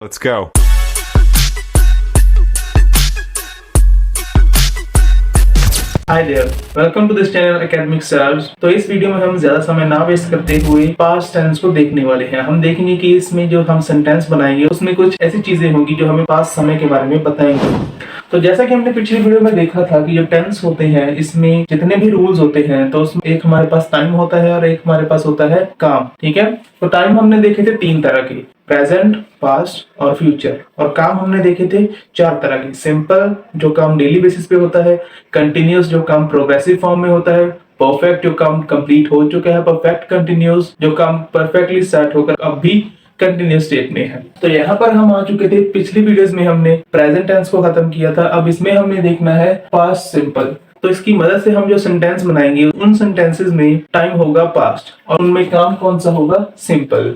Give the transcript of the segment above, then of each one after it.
Let's go. Hi there, welcome to this channel Academic Search. तो इस video में हम ज्यादा समय ना वेस्ट करते हुए पास्ट टेंस को देखने वाले हैं। हम देखेंगे कि इसमें जो हम सेंटेंस बनाएंगे उसमें कुछ ऐसी चीजें होंगी जो हमें पास्ट समय के बारे में बताएंगे। तो जैसा कि हमने पिछली वीडियो में देखा था कि जो टेंस होते हैं इसमें जितने भी रूल्स होते हैं तो उसमें एक हमारे पास टाइम होता है और एक हमारे पास होता है काम। ठीक है, तो टाइम हमने देखे थे 3 तरह के, प्रेजेंट, पास्ट और फ्यूचर। और काम हमने देखे थे 4 तरह के, सिंपल जो काम डेली बेसिस पे होता है, कंटिन्यूस जो काम प्रोग्रेसिव फॉर्म में होता है, परफेक्ट जो काम कंप्लीट हो चुका है, परफेक्ट कंटिन्यूस जो काम परफेक्टली स्टार्ट होकर अब भी कंटिन्यूस स्टेट में है। तो यहाँ पर हम आ चुके थे, पिछली वीडियोस में हमने प्रेजेंट टेंस को खत्म किया था। अब इसमें हमने देखना है पास्ट सिंपल। तो इसकी मदद से हम जो सेंटेंस बनाएंगे उन सेंटेंसेस में टाइम होगा पास्ट और उनमें काम कौन सा होगा, सिंपल।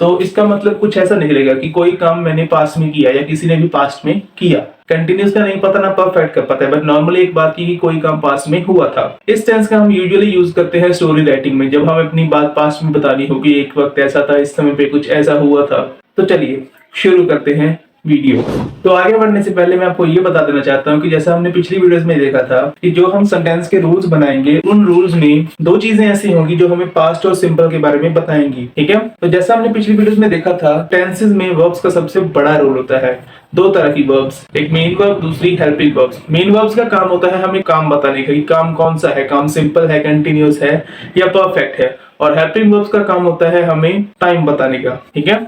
तो इसका मतलब कुछ ऐसा निकलेगा कि कोई काम मैंने पास्ट में किया या किसी ने भी पास्ट में किया। कंटिन्यूस का नहीं पता ना परफेक्ट का पता है, बट नॉर्मली एक बात की कि कोई काम पास्ट में हुआ था। इस टेंस का हम यूजुअली यूज करते हैं स्टोरी राइटिंग में, जब हमें अपनी बात पास्ट में बतानी होगी, एक वक्त ऐसा था, इस समय पे कुछ ऐसा हुआ था। तो चलिए शुरू करते हैं वीडियो। तो आगे बढ़ने से पहले मैं आपको ये बता देना चाहता हूँ कि जैसा हमने पिछली वीडियोस में देखा था कि जो हम सेंटेंस के रूल्स बनाएंगे उन रूल्स में 2 चीजें ऐसी होंगी जो हमें पास्ट और सिंपल के बारे में बताएंगी। ठीक है, तो जैसा हमने पिछली वीडियोस में देखा था, टेंसेस में वर्ब्स का सबसे बड़ा रोल होता है। 2 तरह की वर्ब्स, एक मेन वर्ब, दूसरी हेल्पिंग वर्ब्स। मेन वर्ब्स का काम होता है हमें काम बताने का कि काम कौन सा है, काम सिंपल है, कंटिन्यूस है या परफेक्ट है। और हेल्पिंग वर्ब्स का काम होता है हमें टाइम बताने का। ठीक है,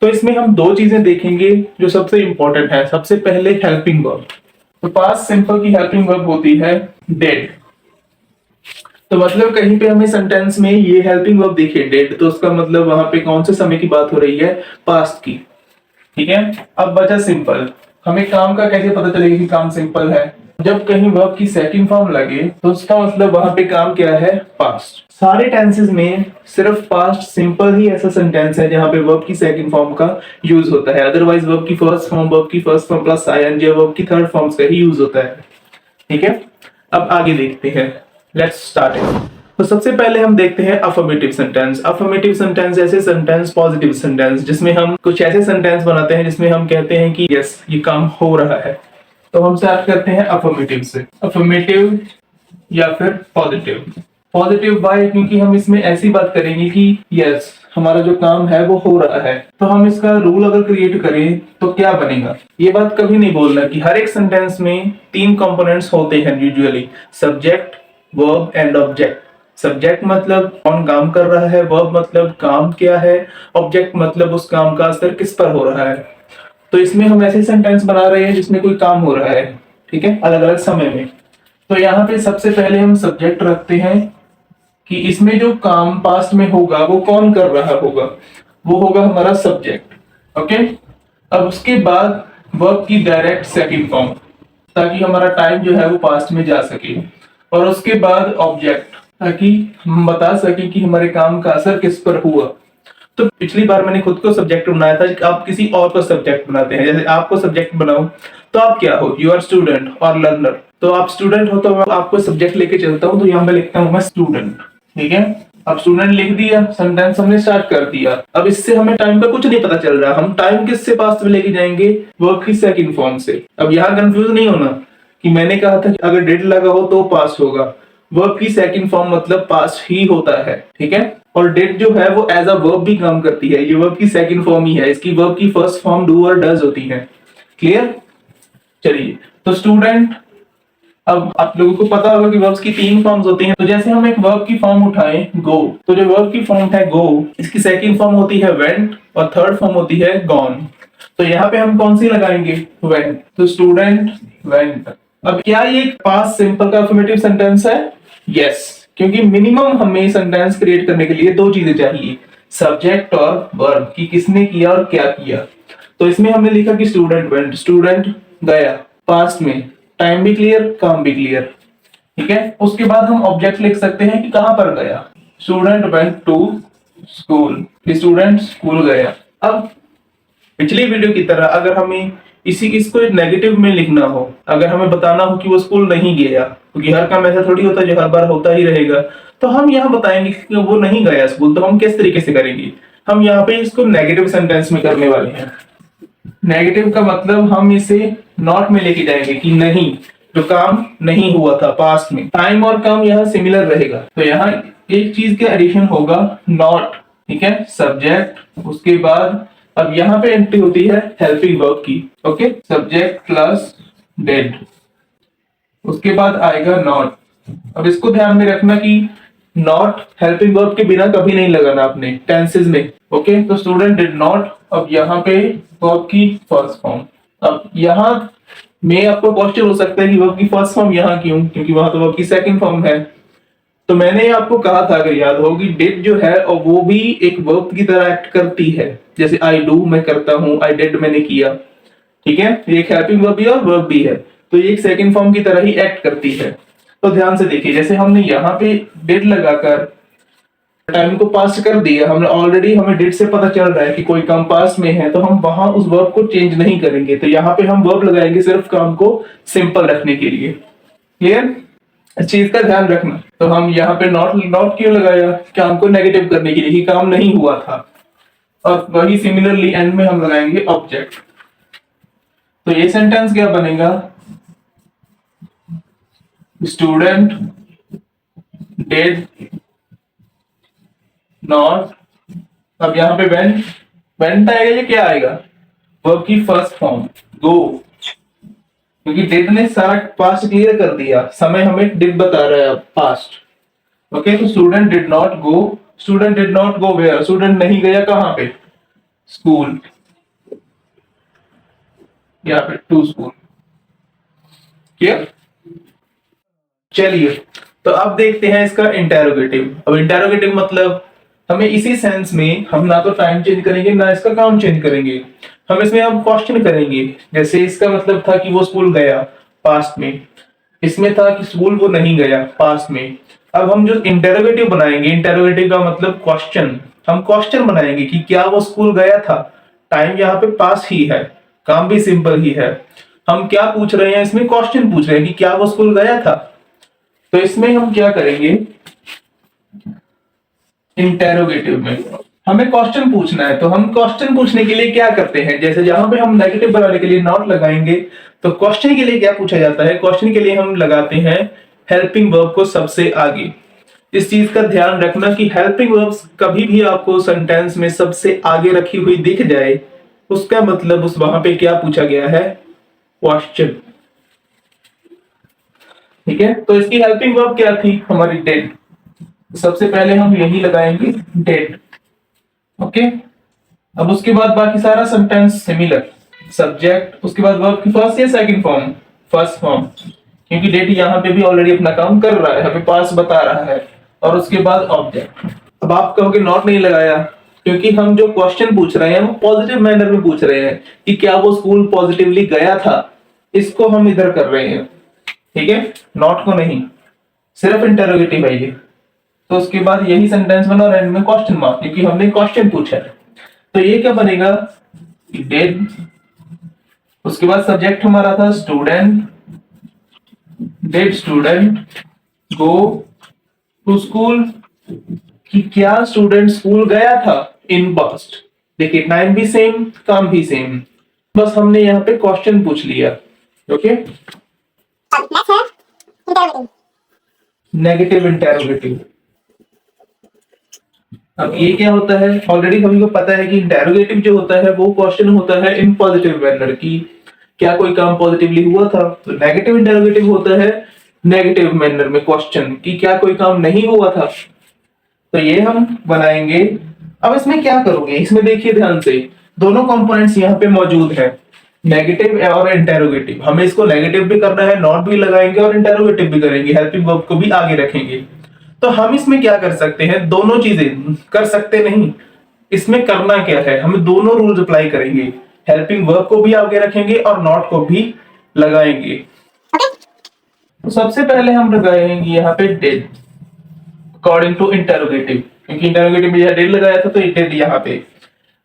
तो इसमें हम 2 चीजें देखेंगे जो सबसे इंपॉर्टेंट है। सबसे पहले हेल्पिंग वर्ब। तो पास्ट सिंपल की हेल्पिंग वर्ब होती है डेड। तो मतलब कहीं पे हमें सेंटेंस में ये हेल्पिंग वर्ब देखिए डेड, तो उसका मतलब वहां पे कौन से समय की बात हो रही है, पास्ट की। ठीक है, अब बचा सिंपल। हमें काम का कैसे पता चलेगा कि काम सिंपल है, जब कहीं वर्ब की सेकंड फॉर्म लगे तो उसका मतलब वहां पे काम क्या है, पास्ट। सारे टेंसेस में सिर्फ पास्ट सिंपल ही ऐसा सेंटेंस है जहां पे वर्ब की सेकंड फॉर्म का यूज होता है। अदरवाइज वर्ब की फर्स्ट फॉर्म, वर्ब की first form plus ING, verb की थर्ड फॉर्म का ही यूज होता है। ठीक है, अब आगे देखते हैं, लेट्स स्टार्ट इट। तो सबसे पहले हम देखते हैं अफर्मेटिव सेंटेंस। अफर्मेटिव सेंटेंस ऐसे सेंटेंस, पॉजिटिव सेंटेंस, जिसमें हम कुछ ऐसे सेंटेंस बनाते हैं जिसमें हम कहते हैं कि यस ये काम हो रहा है। तो हम स्टार्ट करते हैं अफर्मेटिव से। अफर्मेटिव या फिर पॉजिटिव। पॉजिटिव वाई, क्योंकि हम इसमें ऐसी बात करेंगे कि यस हमारा जो काम है वो हो रहा है। तो हम इसका रूल अगर क्रिएट करें तो क्या बनेगा, ये बात कभी नहीं बोलना कि हर एक सेंटेंस में 3 कंपोनेंट्स होते हैं usually, subject, verb and object. Subject मतलब कौन काम कर रहा है, वर्ब मतलब काम क्या है, ऑब्जेक्ट मतलब उस काम का असर किस पर हो रहा है। तो इसमें हम ऐसे सेंटेंस बना रहे हैं जिसमें कोई काम हो रहा है, ठीक है, अलग अलग समय में। तो यहाँ पे सबसे पहले हम सब्जेक्ट रखते हैं कि इसमें जो काम पास्ट में होगा वो कौन कर रहा होगा, वो होगा हमारा सब्जेक्ट। ओके, अब उसके बाद वर्ब की डायरेक्ट सेकंड फॉर्म, ताकि हमारा टाइम जो है वो पास्ट में जा सके। और उसके बाद ऑब्जेक्ट, ताकि हम बता सके कि हमारे काम का असर किस पर हुआ। तो पिछली बार मैंने खुद को सब्जेक्ट बनाया था, कि आप किसी और को सब्जेक्ट बनाते हैं। जैसे आपको सब्जेक्ट बनाओ तो आप क्या हो, यू आर स्टूडेंट और लर्नर। तो आप स्टूडेंट हो तो मैं आपको सब्जेक्ट लेके चलता हूँ, तो यहाँ पे लिखता हूँ मैं स्टूडेंट। ठीक है, अब स्टूडेंट लिख दिया, सेंटेंस हमने स्टार्ट कर दिया। अब इससे हमें टाइम का कुछ नहीं पता चल रहा, हम टाइम किससे पास्ट में लेके जाएंगे, वर्ब की सेकंड फॉर्म से। अब यहाँ कंफ्यूज नहीं होना कि मैंने कहा था कि अगर डेड लगा हो तो पास्ट होगा, वर्ब की सेकंड फॉर्म मतलब पास्ट ही होता है। ठीक है, और डेड जो है वो एज अ वर्ब भी काम करती है, ये वर्ब की सेकंड फॉर्म ही है। इसकी वर्ब की फर्स्ट फॉर्म डू और डज होती है। क्लियर, चलिए। तो स्टूडेंट, अब आप लोगों को पता होगा कि वर्ब्स की 3 फॉर्म्स होती हैं। तो जैसे हम एक वर्ब की फॉर्म उठाएं गो, तो जो वर्ब की फॉर्म है गो, इसकी सेकंड फॉर्म होती है वेंट और थर्ड फॉर्म होती है गॉन। तो यहाँ पे हम कौन सी लगाएंगे, वेंट। तो स्टूडेंट वेंट। अब क्या ये पास्ट सिंपल का अफर्मेटिव सेंटेंस है, यस, क्योंकि मिनिमम हमें सेंटेंस क्रिएट करने के लिए 2 चीजें चाहिए, सब्जेक्ट और वर्ब, कि किसने किया और क्या किया। तो इसमें हमने लिखा कि स्टूडेंट वेंट, स्टूडेंट गया पास्ट में, टाइम भी क्लियर, काम भी क्लियर। ठीक है, उसके बाद हम ऑब्जेक्ट लिख सकते हैं कि कहां पर गया, student went to school, student school गया। अब पिछली वीडियो की तरह अगर हमें इसको नेगेटिव में लिखना हो, अगर हमें बताना हो कि वो स्कूल नहीं गया, क्योंकि हर काम ऐसा थोड़ी होता है जो हर बार होता ही रहेगा, तो हम यहाँ बताएंगे कि वो नहीं गया स्कूल। तो हम किस तरीके से करेंगे, हम यहाँ पे इसको नेगेटिव सेंटेंस में करने वाले हैं। नेगेटिव का मतलब हम इसे नॉट में लेके जाएंगे कि नहीं, जो काम नहीं हुआ था पास्ट में। टाइम और काम यहाँ सिमिलर रहेगा, तो यहाँ एक चीज का एडिशन होगा नॉट, ठीक है, सब्जेक्ट। उसके बाद अब यहाँ पे एंट्री होती है हेल्पिंग वर्ब की, ओके, सब्जेक्ट प्लस डेड, उसके बाद आएगा नॉट। अब इसको ध्यान में रखना कि नॉट हेल्पिंग वर्ब के बिना कभी नहीं लगाना आपने टेंसेस में, ओके। तो स्टूडेंट डिड नॉट, अब यहाँ पे वर्ब की फर्स्ट फॉर्म। अब यहाँ में आपको क्वेश्चन हो सकता है कि वर्ब की फर्स्ट फॉर्म यहाँ क्यों, क्योंकि वहां तो वर्ब की सेकंड फॉर्म है। तो मैंने आपको कहा था, अगर याद हो, कि डिड जो है और वो भी एक वर्ब की तरह एक्ट करती है। जैसे आई डू मैं करता हूं, आई डिड मैंने किया, ठीक है, ये एक हेल्पिंग वर्ब भी है और वर्ब भी है, तो ये एक सेकंड फॉर्म की तरह ही एक्ट करती है। तो ध्यान से देखिए, जैसे हमने यहाँ पे डिड लगाकर टाइम को पास्ट कर दिया, हमने ऑलरेडी, हमें डिड से पता चल रहा है कि कोई काम पास्ट में है, तो हम वहां उस वर्ब को चेंज नहीं करेंगे। तो यहाँ पे हम वर्ब लगाएंगे सिर्फ काम को सिंपल रखने के लिए। क्लियर? इस चीज का ध्यान रखना। तो हम यहाँ पे नॉट नॉट क्यों लगाया? काम को नेगेटिव करने के लिए कि काम नहीं हुआ था। और वही सिमिलरली एंड में हम लगाएंगे ऑब्जेक्ट। तो ये सेंटेंस क्या बनेगा? स्टूडेंट डिड नॉट, अब यहाँ पे वेंट आएगा, ये क्या आएगा? वर्ब की फर्स्ट फॉर्म गो, क्योंकि डिड ने सारा पास्ट क्लियर कर दिया, समय हमें डिड बता रहा है पास्ट, ओके। तो student did not go, student did not go where, student नहीं गया कहां पे? स्कूल, यहाँ पे टू स्कूल। क्लियर? चलिए, तो अब देखते हैं इसका इंटेरोगेटिव। अब इंटेरोगेटिव मतलब हमें इसी सेंस में हम ना तो टाइम चेंज करेंगे ना इसका काम चेंज करेंगे, हम इसमें अब क्वेश्चन करेंगे। जैसे इसका मतलब था कि वो स्कूल गया पास्ट में, इसमें था कि स्कूल वो नहीं गया पास्ट में। अब हम जो इंटेरोगेटिव बनाएंगे, इंटेरोगेटिव का मतलब क्वेश्चन, हम क्वेश्चन बनाएंगे कि क्या वो स्कूल गया था। टाइम यहाँ पे पास ही है, काम भी सिंपल ही है, हम क्या पूछ रहे हैं इसमें? क्वेश्चन पूछ रहे हैं कि क्या वो स्कूल गया था। तो इसमें हम क्या करेंगे? इंटेरोगेटिव में हमें क्वेश्चन पूछना है, तो हम क्वेश्चन पूछने के लिए क्या करते हैं? जैसे जहां पे हम नेगेटिव बनाने के लिए नॉट लगाएंगे, तो क्वेश्चन के लिए क्या पूछा जाता है? क्वेश्चन के लिए हम लगाते हैं हेल्पिंग वर्ब को सबसे आगे। इस चीज का ध्यान रखना कि हेल्पिंग वर्ब्स कभी भी आपको सेंटेंस में सबसे आगे रखी हुई दिख जाए, उसका मतलब उस वहां पे क्या पूछा गया है? क्वेश्चन, ठीक है। तो इसकी हेल्पिंग वर्ब क्या थी? हमारी डेड। सबसे पहले हम यही लगाएंगे डेड, ओके। अब उसके बाद बाकी सारा सेंटेंस सिमिलर, सब्जेक्ट, उसके बाद वर्ब की फर्स्ट या सेकंड फॉर्म? फर्स्ट फॉर्म, क्योंकि डेड यहाँ पे भी ऑलरेडी अपना काम कर रहा है, हमें पास बता रहा है। और उसके बाद ऑब्जेक्ट। अब आप कहोगे नॉट नहीं लगाया, क्योंकि हम जो क्वेश्चन पूछ रहे हैं वो पॉजिटिव मैनर में पूछ रहे हैं कि क्या वो स्कूल पॉजिटिवली गया था, इसको हम इधर कर रहे हैं, ठीक है, नॉट को नहीं, सिर्फ इंटरोगेटिव है ये। तो उसके बाद यही सेंटेंस बना और एंड में क्वेश्चन मार्क, क्योंकि हमने क्वेश्चन पूछा है। तो ये क्या बनेगा? डिड, उसके बाद सब्जेक्ट हमारा था student, did student go to school, कि क्या स्टूडेंट स्कूल गया था इन पास्ट। देखिए टाइम भी सेम, काम भी सेम, बस हमने यहाँ पे क्वेश्चन पूछ लिया, ओके। Negative interrogative. अब ये क्या होता है? ऑलरेडी सभी को पता है कि इंटेरोगेटिव जो होता है वो क्वेश्चन होता है इन पॉजिटिव मैनर की, क्या कोई काम पॉजिटिवली हुआ था। तो नेगेटिव इंटेरोगेटिव होता है नेगेटिव मैनर में क्वेश्चन, कि क्या कोई काम नहीं हुआ था। तो ये हम बनाएंगे। अब इसमें क्या करोगे? इसमें देखिए ध्यान से, दोनों कंपोनेंट्स यहाँ पे मौजूद है, नेगेटिव और इंटेरोगेटिव। हमें इसको नेगेटिव भी करना है, नॉट भी लगाएंगे और इंटेरोगेटिव भी करेंगे, हेल्पिंग वर्ब को भी आगे रखेंगे। तो हम इसमें क्या कर सकते हैं? दोनों चीजें कर सकते नहीं, इसमें करना क्या है? हम दोनों रूल्स अप्लाई करेंगे, हेल्पिंग वर्ब को भी आगे रखेंगे और नॉट को भी लगाएंगे। तो सबसे पहले हम लगाएंगे यहाँ पे डिड अकॉर्डिंग टू इंटेरोगेटिव, क्योंकि इंटेरोगेटिव में डिड लगाया था तो डिड यहाँ पे।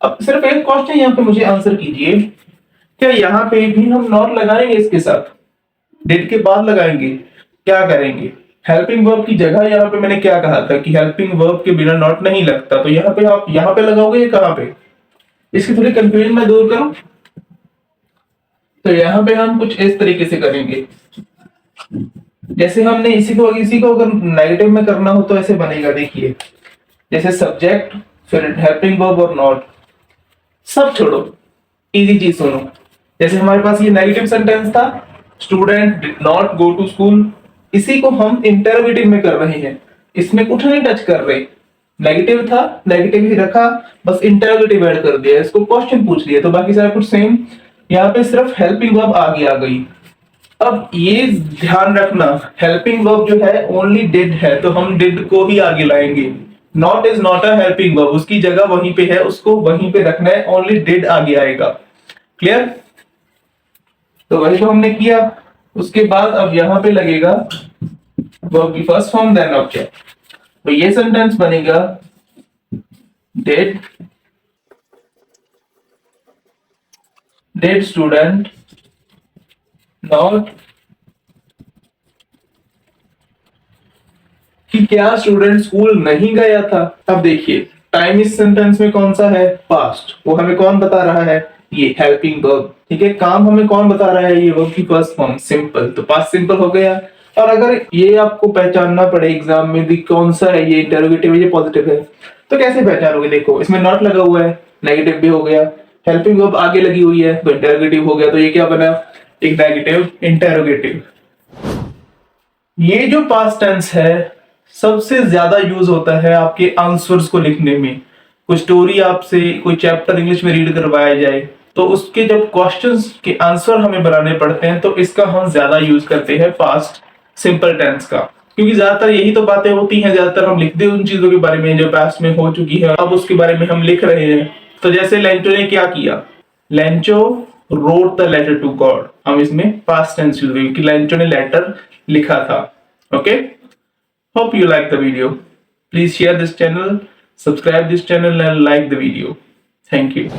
अब सिर्फ एक क्वेश्चन यहाँ पे मुझे आंसर कीजिए, क्या यहाँ पे भी हम नॉट लगाएंगे इसके साथ? डिड के बाद लगाएंगे, क्या करेंगे? हेल्पिंग वर्ब की जगह यहाँ पे मैंने क्या कहा था कि हेल्पिंग वर्ब के बिना नॉट नहीं लगता, तो यहाँ पे आप यहाँ पे लगाओगे या कहाँ पे? इसकी थोड़ी कंफ्यूजन मैं दूर करूं। तो यहाँ पे हम कुछ इस तरीके से करेंगे, जैसे हमने इसी को अगर नेगेटिव में करना हो तो ऐसे बनेगा, देखिए जैसे सब्जेक्ट फिर हेल्पिंग वर्ब और नॉट, सब छोड़ो, इजी चीज सुनो। जैसे हमारे पास ये नेगेटिव सेंटेंस था, student did not go to school, इसी को हम इंटरोगेटिव में कर रहे हैं, इसमें कुछ नहीं टच कर रहे, नेगेटिव था नेगेटिव ही रखा, बस इंटरोगेटिव ऐड कर दिया, इसको क्वेश्चन पूछ लिया, तो बाकी सारा कुछ सेम। यहाँ पे सिर्फ हेल्पिंग वर्ब आगे आ गई। अब ये ध्यान रखना, हेल्पिंग वर्ब जो है ओनली डिड है, तो हम डिड को ही आगे लाएंगे। Not is not a helping verb, उसकी जगह वहीं पे है, उसको वहीं पे रखना है, ओनली डिड आगे आएगा। क्लियर? तो वही तो हमने किया। उसके बाद अब यहां पे लगेगा वर्ब की फर्स्ट फॉर्म देन ऑब्जेक्ट, तो ये सेंटेंस बनेगा डिड स्टूडेंट नॉट, कि क्या स्टूडेंट स्कूल नहीं गया था। अब देखिए टाइम इस सेंटेंस में कौन सा है, पास्ट, वो हमें कौन बता रहा है, ये हेल्पिंग वर्ब, ठीक है। काम हमें कौन बता रहा है, ये वर्ब की फर्स्ट फॉर्म सिंपल, तो पास्ट सिंपल हो गया। और अगर ये आपको पहचानना पड़े एग्जाम में भी कौन सा है, ये इंटरोगेटिव है ये पॉजिटिव है, तो कैसे पहचानोगे, देखो इसमें नॉट लगा हुआ है, नेगेटिव भी हो गया, हेल्पिंग वर्ब आगे लगी हुई है तो इंटरोगेटिव हो गया, तो ये क्या बना, एक नेगेटिव इंटरोगेटिव। ये जो पास्ट टेंस है सबसे ज्यादा यूज होता है आपके आंसर्स को लिखने में। कोई स्टोरी आपसे कोई चैप्टर इंग्लिश में रीड करवाया जाए तो उसके जब क्वेश्चंस के आंसर हमें बनाने पड़ते हैं तो इसका हम ज्यादा यूज करते हैं पास्ट सिंपल टेंस का, क्योंकि ज्यादातर यही तो बातें होती हैं, ज्यादातर हम लिखते हैं उन चीजों के बारे में जो पास्ट में हो चुकी है, अब उसके बारे में हम लिख रहे हैं। तो जैसे लेंचो ने क्या किया, Lencho wrote the letter to God, हम इसमें पास्ट टेंस यूज करेंगे क्योंकि लेंचो ने लेटर लिखा था। Okay, hope you like the video. Please share this channel, subscribe this channel and like the video. Thank you.